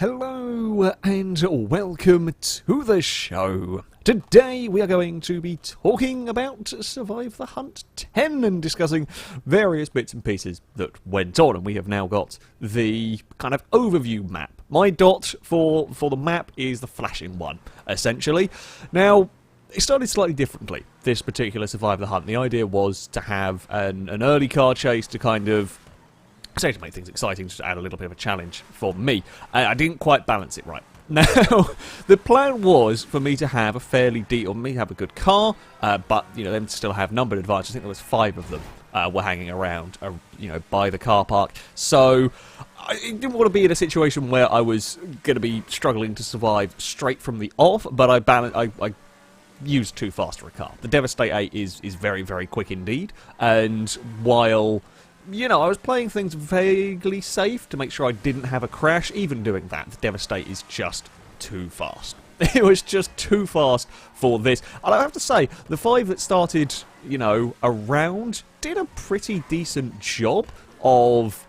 Hello and welcome to the show. Today we are going to be talking about Survive the Hunt 10 and discussing various bits and pieces that went on, and we have now got the kind of overview map. My dot for the map is the flashing one, essentially. Now, it started slightly differently, this particular Survive the Hunt. The idea was to have an early car chase to kind of to make things exciting, just to add a little bit of a challenge for me. I didn't quite balance it right. Now, the plan was for me to have a have a good car, but, you know, them to still have numbered advantage. I think there was 5 of them were hanging around, by the car park. So, I didn't want to be in a situation where I was going to be struggling to survive straight from the off, but I used too fast for a car. The Devastate 8 is very, very quick indeed, and while, you know, I was playing things vaguely safe to make sure I didn't have a crash. Even doing that, the Devastate is just too fast. It was just too fast for this. And I have to say, the 5 that started, you know, around did a pretty decent job of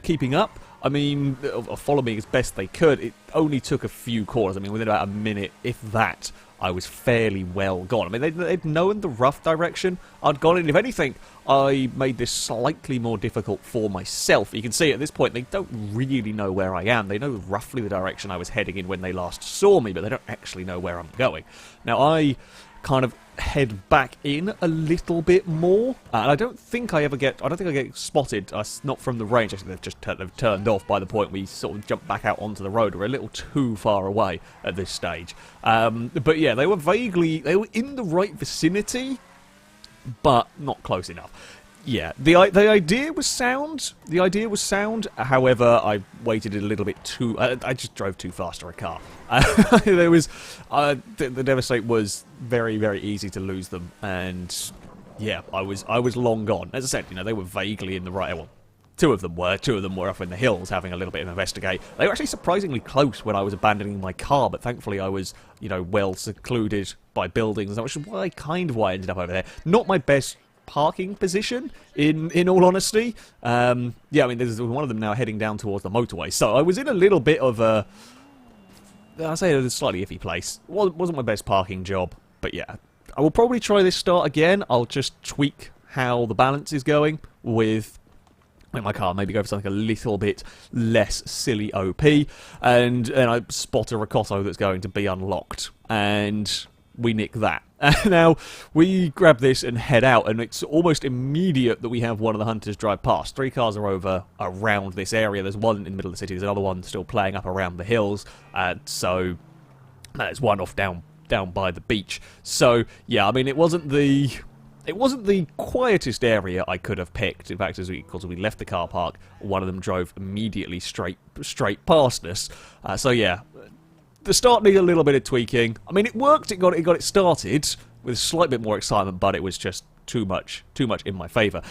keeping up. I mean, of following as best they could. It only took a few corners. I mean, within about a minute, if that, I was fairly well gone. I mean, they'd known the rough direction I'd gone in. If anything, I made this slightly more difficult for myself. You can see at this point, they don't really know where I am. They know roughly the direction I was heading in when they last saw me, but they don't actually know where I'm going. Now, I kind of head back in a little bit more, and I don't think I get spotted, not from the range. Actually, they've turned off by the point we sort of jump back out onto the road. We're a little too far away at this stage. But yeah, they were in the right vicinity, but not close enough. Yeah, the idea was sound. However, I waited a little bit too. I just drove too fast for a car. The Devastate was very, very easy to lose them, and yeah, I was long gone. As I said, you know, they were vaguely in the right. Well, two of them were up in the hills having a little bit of investigate. They were actually surprisingly close when I was abandoning my car, but thankfully I was, you know, well secluded by buildings, which is why I ended up over there. Not my best parking position, in all honesty. Yeah, I mean, there's one of them now heading down towards the motorway, so I was in a little bit of a, I'll say, a slightly iffy place. Wasn't my best parking job, but yeah, I will probably try this start again. I'll just tweak how the balance is going with my car, maybe go for something a little bit less silly OP, and I spot a Ricotto that's going to be unlocked, and we nick that. Now, we grab this and head out, and it's almost immediate that we have one of the hunters drive past. 3 cars are over around this area. There's one in the middle of the city. There's another one still playing up around the hills. So there's one off down by the beach. So yeah, I mean, it wasn't the quietest area I could have picked. In fact, as we left the car park, one of them drove immediately straight past us. So yeah. The start needed a little bit of tweaking. I mean, it worked. It got it started with a slight bit more excitement, but it was just too much in my favour.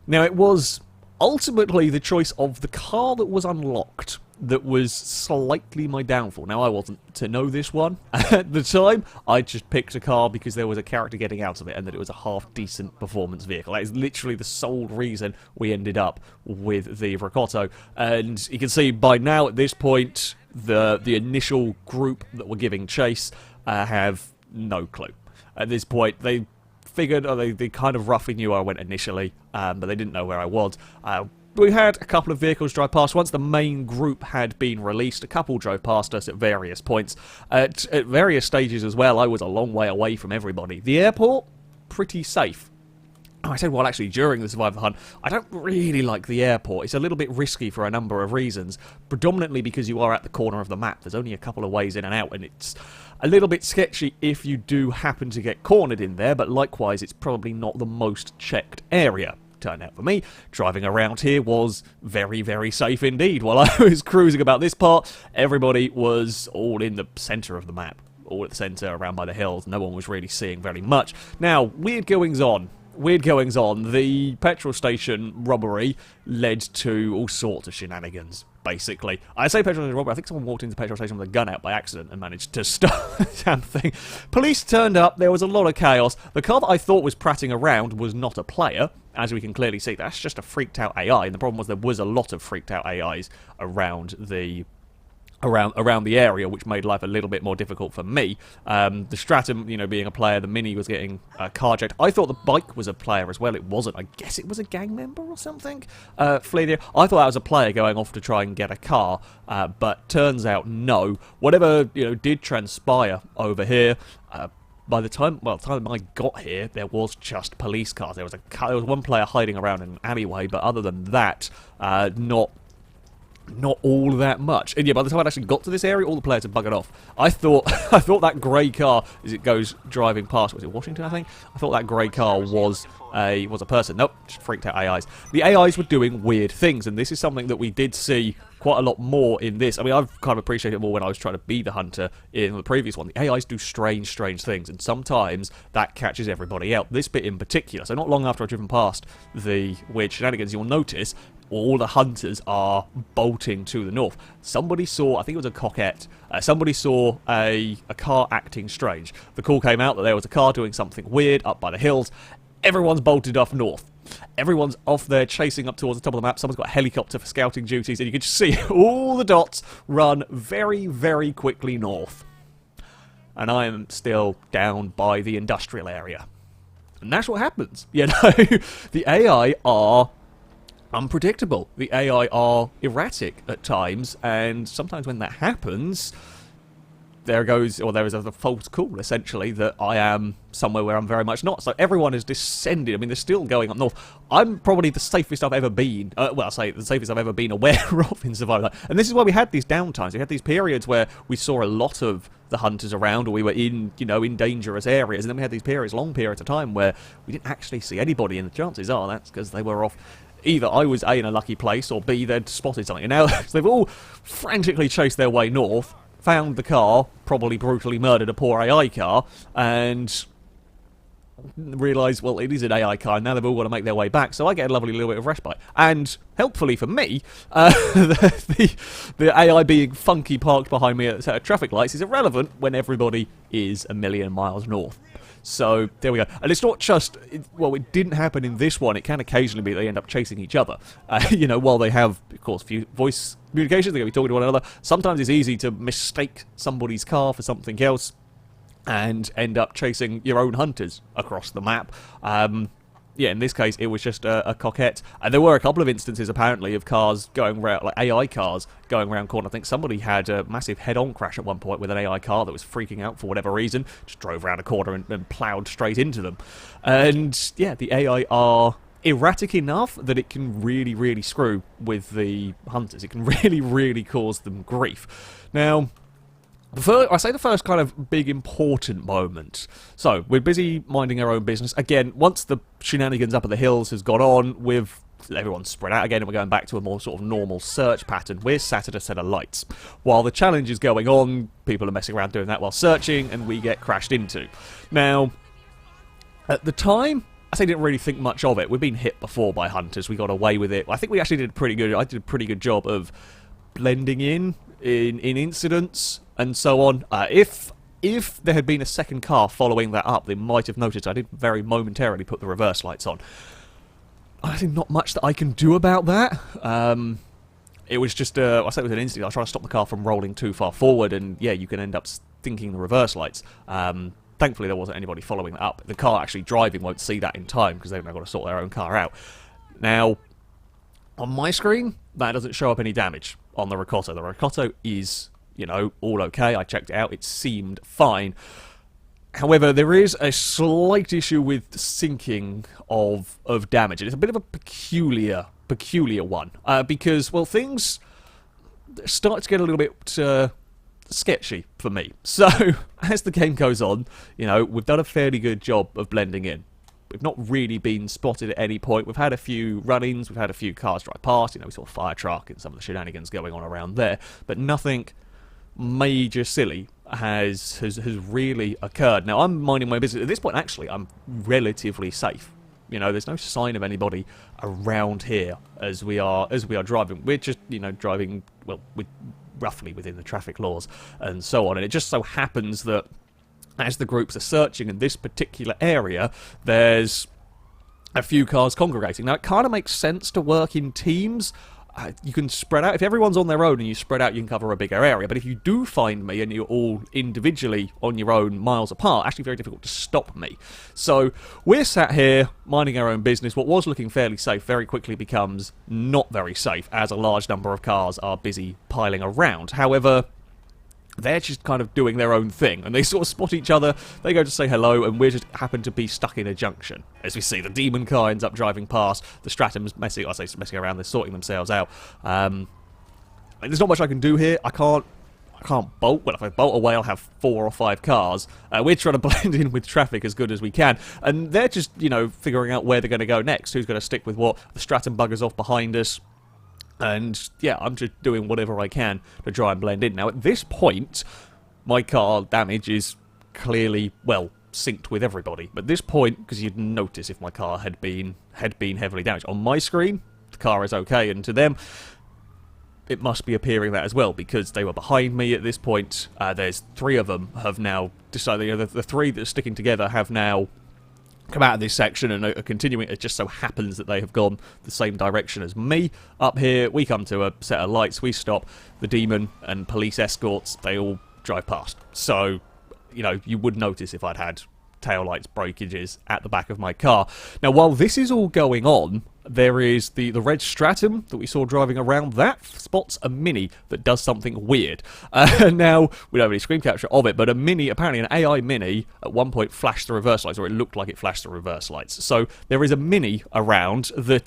Now, it was ultimately the choice of the car that was unlocked that was slightly my downfall. Now, I wasn't to know this one at the time. I just picked a car because there was a character getting out of it, and that it was a half-decent performance vehicle. That is literally the sole reason we ended up with the Ricotto. And you can see by now, at this point, the initial group that were giving chase have no clue. At this point, they figured, they kind of roughly knew where I went initially, but they didn't know where I was. We had a couple of vehicles drive past. Once the main group had been released, a couple drove past us at various points. At various stages as well, I was a long way away from everybody. The airport, pretty safe. I said, well, actually, during the Survive the Hunt, I don't really like the airport. It's a little bit risky for a number of reasons, predominantly because you are at the corner of the map. There's only a couple of ways in and out, and it's a little bit sketchy if you do happen to get cornered in there, but likewise, it's probably not the most checked area. Turned out for me, driving around here was very, very safe indeed. While I was cruising about this part, everybody was all in the centre of the map, all at the centre, around by the hills. No one was really seeing very much. Now, weird goings on. The petrol station robbery led to all sorts of shenanigans, basically. I say petrol station robbery, I think someone walked into the petrol station with a gun out by accident and managed to stop the damn thing. Police turned up, there was a lot of chaos. The car that I thought was prattling around was not a player. As we can clearly see, that's just a freaked out AI, and the problem was there was a lot of freaked out AIs around the around the area, which made life a little bit more difficult for me. The Stratum, being a player, the Mini was getting carjacked. I thought the bike was a player as well. It wasn't. I guess it was a gang member or something. Fleeing there. I thought that was a player going off to try and get a car, but turns out no. Whatever did transpire over here. By the time I got here, there was just police cars. There was one player hiding around in an alleyway, but other than that, not all that much. And yeah, by the time I actually got to this area, all the players had buggered off. I thought that grey car, as it goes driving past, was it Washington, I think? I thought that grey car was a person. Nope, just freaked out AIs. The AIs were doing weird things, and this is something that we did see quite a lot more in this. I mean, I've kind of appreciated it more when I was trying to be the hunter in the previous one. The AIs do strange things, and sometimes that catches everybody out. This bit in particular, so not long after I'd driven past the weird shenanigans, you'll notice all the hunters are bolting to the north. Somebody saw, I think it was a coquette, somebody saw a car acting strange. The call came out that there was a car doing something weird up by the hills. Everyone's bolted off north. Everyone's off there chasing up towards the top of the map. Someone's got a helicopter for scouting duties, and you can just see all the dots run very quickly north. And I am still down by the industrial area. And that's what happens. The AI are unpredictable. The AI are erratic at times, and sometimes when that happens, there is a false call, essentially, that I am somewhere where I'm very much not. So everyone has descended. I mean, they're still going up north. I'm probably the safest I've ever been. I say the safest I've ever been aware of in Survivor. And this is why we had these downtimes. We had these periods where we saw a lot of the hunters around, or we were in dangerous areas. And then we had these long periods of time, where we didn't actually see anybody. And the chances are that's because they were off. Either I was A, in a lucky place, or B, they'd spotted something. And now they've all frantically chased their way north, found the car, probably brutally murdered a poor AI car, and realised, well, it is an AI car, and now they've all got to make their way back, so I get a lovely little bit of respite. And, helpfully for me, the AI being funky parked behind me at a set of traffic lights is irrelevant when everybody is a million miles north. So, there we go. And it's not just, it didn't happen in this one. It can occasionally be they end up chasing each other. While they have, of course, voice communications, they're going to be talking to one another. Sometimes it's easy to mistake somebody's car for something else and end up chasing your own hunters across the map. In this case, it was just a coquette. And there were a couple of instances, apparently, of cars going around, like AI cars going around corner. I think somebody had a massive head-on crash at one point with an AI car that was freaking out for whatever reason. Just drove around a corner and ploughed straight into them. And, yeah, the AI are erratic enough that it can really screw with the hunters. It can really cause them grief. Now, I say the first kind of big important moment. So, we're busy minding our own business. Again, once the shenanigans up at the hills has gone on, everyone's spread out again and we're going back to a more sort of normal search pattern. We're sat at a set of lights. While the challenge is going on, people are messing around doing that while searching, and we get crashed into. Now, at the time, I didn't really think much of it. We've been hit before by hunters. We got away with it. I think we actually did I did a pretty good job of blending in incidents and so on. If there had been a second car following that up, they might have noticed I did very momentarily put the reverse lights on. I think not much that I can do about that. It was just, I say it was an instinct. I was trying to stop the car from rolling too far forward, and yeah, you can end up thinking the reverse lights. Thankfully, there wasn't anybody following that up. The car actually driving won't see that in time because they've now got to sort their own car out. Now, on my screen, that doesn't show up any damage on the Riccotto. The Riccotto is, all okay. I checked it out. It seemed fine. However, there is a slight issue with sinking of damage. And it's a bit of a peculiar one. Because, well, things start to get a little bit sketchy for me. So, as the game goes on, we've done a fairly good job of blending in. We've not really been spotted at any point. We've had a few run-ins, we've had a few cars drive past, we saw a fire truck and some of the shenanigans going on around there, but nothing major silly has really occurred. Now, I'm minding my business. At this point, actually, I'm relatively safe. There's no sign of anybody around here as we are driving. We're just, driving, well, roughly within the traffic laws and so on, and it just so happens that as the groups are searching in this particular area, there's a few cars congregating. Now, it kind of makes sense to work in teams, you can spread out. If everyone's on their own and you spread out, you can cover a bigger area. But if you do find me and you're all individually on your own miles apart, actually very difficult to stop me. So we're sat here minding our own business. What was looking fairly safe very quickly becomes not very safe as a large number of cars are busy piling around. However, they're just kind of doing their own thing, and they sort of spot each other, they go to say hello, and we just happen to be stuck in a junction. As we see, the demon car ends up driving past, the Stratum's messing around, they're sorting themselves out. There's not much I can do here. I can't bolt. Well, if I bolt away, I'll have 4 or 5 cars. We're trying to blend in with traffic as good as we can, and they're just, figuring out where they're going to go next, who's going to stick with what. The Stratum buggers off behind us. And, yeah, I'm just doing whatever I can to try and blend in. Now, at this point, my car damage is clearly, well, synced with everybody. But at this point, because you'd notice if my car had been heavily damaged. On my screen, the car is okay, and to them, it must be appearing that as well, because they were behind me at this point. There's 3 of them have now decided, the 3 that are sticking together have now come out of this section and are continuing. It just so happens that they have gone the same direction as me. Up here, we come to a set of lights, we stop. The demon and police escorts, they all drive past. So, you would notice if I'd had taillights, breakages at the back of my car. Now, while this is all going on, there is the red Stratum that we saw driving around. That spots a Mini that does something weird. Now, we don't have any screen capture of it, but a Mini, apparently an AI Mini, at one point flashed the reverse lights, or it looked like it flashed the reverse lights. So there is a Mini around that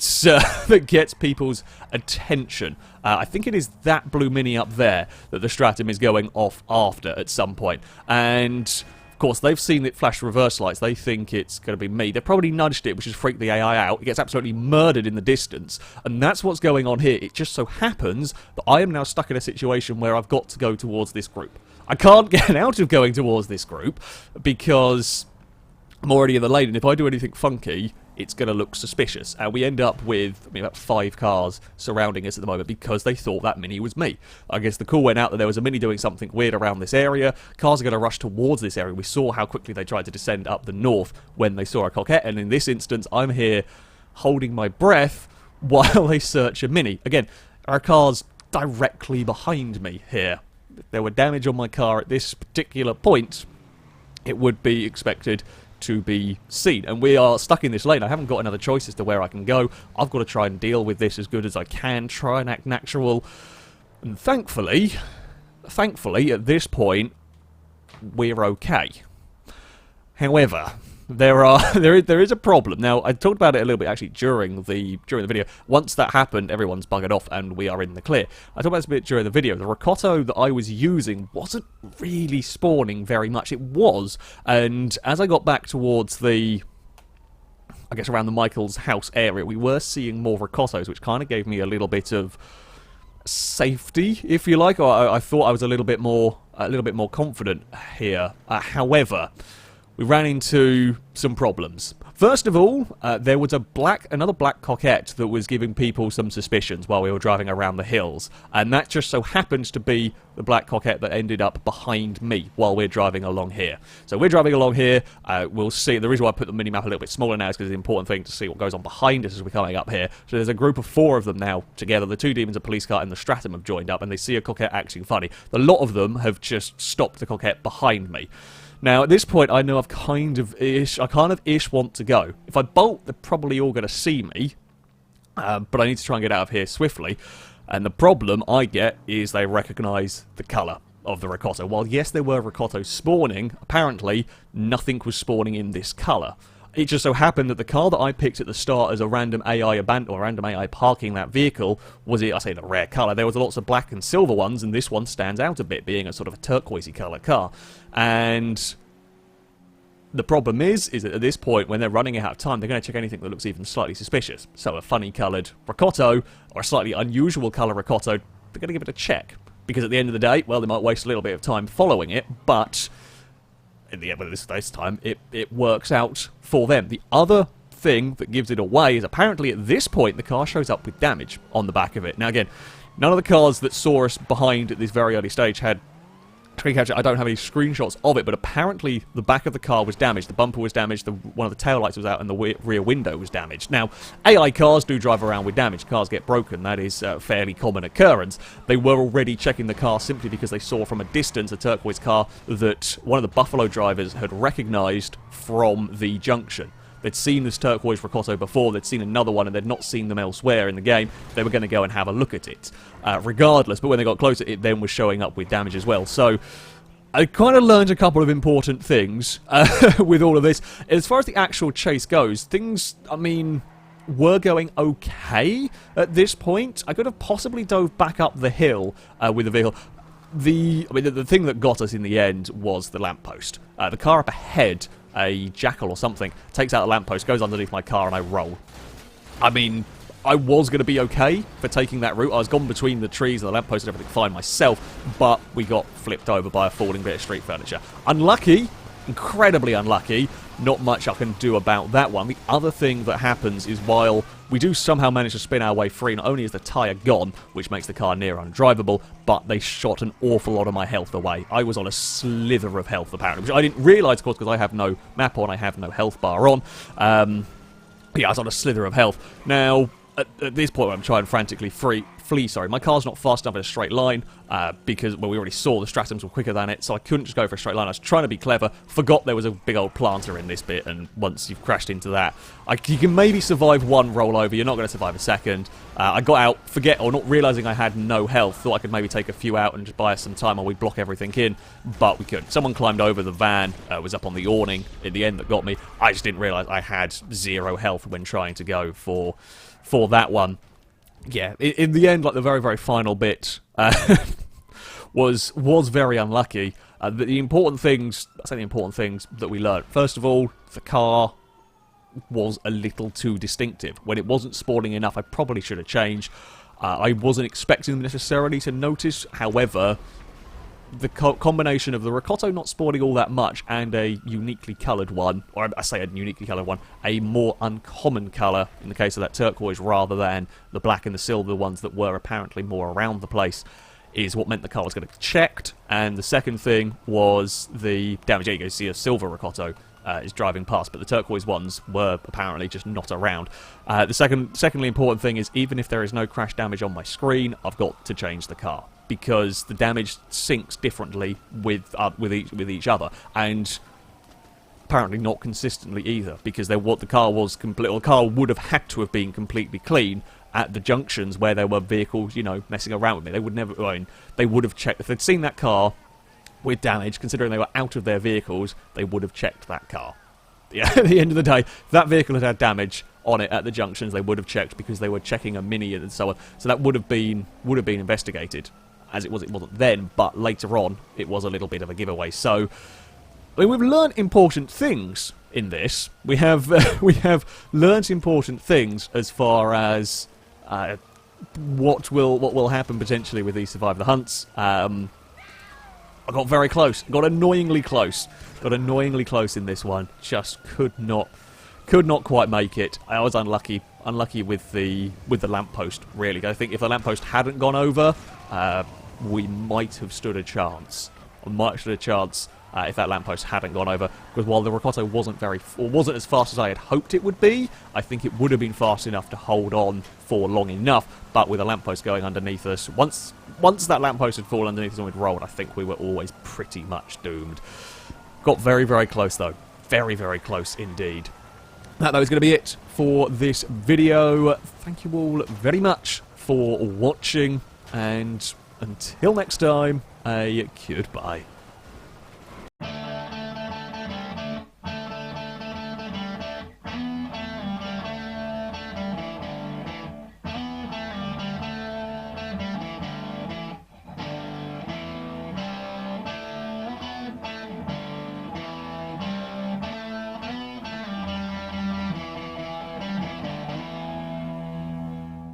that gets people's attention. I think it is that blue Mini up there that the Stratum is going off after at some point. And of course, they've seen it flash reverse lights. They think it's going to be me. They've probably nudged it, which has freaked the AI out. It gets absolutely murdered in the distance. And that's what's going on here. It just so happens that I am now stuck in a situation where I've got to go towards this group. I can't get out of going towards this group because I'm already in the lane. And if I do anything funky, it's going to look suspicious. And we end up with about 5 cars surrounding us at the moment because they thought that Mini was me. I guess the call went out that there was a Mini doing something weird around this area. Cars are going to rush towards this area. We saw how quickly they tried to descend up the north when they saw a coquette. And in this instance, I'm here holding my breath while they search a Mini. Again, our car's directly behind me here. If there were damage on my car at this particular point, it would be expected to be seen. And we are stuck in this lane. I haven't got another choice as to where I can go. I've got to try and deal with this as good as I can, try and act natural. And thankfully, at this point, we're okay. However, there is a problem. Now, I talked about it a little bit actually during the video. Once that happened, everyone's buggered off and we are in the clear. I talked about this a bit during the video. The Ricotto that I was using wasn't really spawning very much. It was, and as I got back towards I guess around the Michael's house area, we were seeing more Ricottos, which kind of gave me a little bit of safety, if you like. Or I thought I was a little bit more confident here. However, we ran into some problems. First of all, there was another black coquette that was giving people some suspicions while we were driving around the hills, and that just so happens to be the black coquette that ended up behind me while we're driving along here. So we're driving along here, we'll see. The reason why I put the mini-map a little bit smaller now is because it's an important thing to see what goes on behind us as we're coming up here. So there's a group of 4 of them now together. The 2 demons, a police car, and the Stratum have joined up, and they see a coquette acting funny. A lot of them have just stopped the coquette behind me. Now, at this point, I know I kind of ish want to go. If I bolt, they're probably all going to see me, but I need to try and get out of here swiftly. And the problem I get is they recognise the colour of the Ricotto. While, yes, there were Ricottos spawning, apparently nothing was spawning in this colour. It just so happened that the car that I picked at the start as a random AI random AI parking that vehicle was, I say, the rare colour. There was lots of black and silver ones, and this one stands out a bit, being a sort of a turquoisey colour car. And the problem is that at this point, when they're running out of time, they're going to check anything that looks even slightly suspicious. So a funny-coloured Ricotto, or a slightly unusual colour Ricotto, they're going to give it a check. Because at the end of the day, well, they might waste a little bit of time following it, but in the end of this time, it works out for them. The other thing that gives it away is apparently at this point, the car shows up with damage on the back of it. Now again, none of the cars that saw us behind at this very early stage had I don't have any screenshots of it, but apparently the back of the car was damaged, the bumper was damaged, one of the taillights was out, and the rear window was damaged. Now, AI cars do drive around with damage. Cars get broken. That is a fairly common occurrence. They were already checking the car simply because they saw from a distance a turquoise car that one of the Buffalo drivers had recognised from the junction. They'd seen this turquoise Ricotto before, they'd seen another one, and they'd not seen them elsewhere in the game. They were going to go and have a look at it, regardless. But when they got closer, it then was showing up with damage as well. So I kind of learned a couple of important things with all of this. As far as the actual chase goes, things, I mean, were going okay at this point. I could have possibly dove back up the hill with the vehicle. The thing that got us in the end was the lamppost. The car up ahead, a jackal or something, takes out the lamppost, goes underneath my car, and I roll. I mean, I was going to be okay for taking that route. I was gone between the trees and the lamppost and everything fine myself, but we got flipped over by a falling bit of street furniture. Unlucky, incredibly unlucky. Not much I can do about that one. The other thing that happens is while we do somehow manage to spin our way free, not only is the tyre gone, which makes the car near undrivable, but they shot an awful lot of my health away. I was on a slither of health, apparently, which I didn't realise, of course, because I have no map on, I have no health bar on. Yeah, I was on a slither of health. Now, at this point, I'm trying frantically flee. My car's not fast enough in a straight line because, well, we already saw the Stratums were quicker than it, so I couldn't just go for a straight line. I was trying to be clever, forgot there was a big old planter in this bit, and once you've crashed into that, you can maybe survive one rollover. You're not going to survive a second. I got out, not realising I had no health, thought I could maybe take a few out and just buy us some time while we block everything in, but we couldn't. Someone climbed over the van, was up on the awning in the end that got me. I just didn't realise I had 0 health when trying to go for that one. Yeah, in the end, like the very, very final bit was very unlucky. The important things, I say the important things that we learned. First of all, the car was a little too distinctive. When it wasn't spawning enough, I probably should have changed. I wasn't expecting them necessarily to notice. However, the combination of the Ricotto not spawning all that much and a uniquely coloured one, or I say a uniquely coloured one, a more uncommon colour in the case of that turquoise rather than the black and the silver ones that were apparently more around the place, is what meant the car was going to get checked. And the second thing was the damage. You see a silver Ricotto is driving past, but the turquoise ones were apparently just not around. The secondly important thing is, even if there is no crash damage on my screen, I've got to change the car, because the damage syncs differently with each other, and apparently not consistently either, because the car would have had to have been completely clean at the junctions where there were vehicles, messing around with me. They would never. I mean, they would have checked if they'd seen that car with damage, considering they were out of their vehicles. They would have checked that car. Yeah, at the end of the day, if that vehicle had had damage on it at the junctions, they would have checked, because they were checking a Mini and so on. So that would have been investigated. As it wasn't then, but later on, it was a little bit of a giveaway. So, I mean, we've learned important things in this. We have learnt important things as far as what will happen potentially with these Survive the Hunts. I got very close. Got annoyingly close in this one. Just could not quite make it. I was unlucky with the lamppost, really. I think if the lamppost hadn't gone over, we might have stood a chance. If that lamppost hadn't gone over, because while the Ricotto wasn't as fast as I had hoped it would be, I think it would have been fast enough to hold on for long enough. But with a lamppost going underneath us, once that lamppost had fallen underneath us and we'd rolled, I think we were always pretty much doomed. Got very, very close though. Very, very close indeed. That though is going to be it for this video. Thank you all very much for watching, and until next time, a goodbye.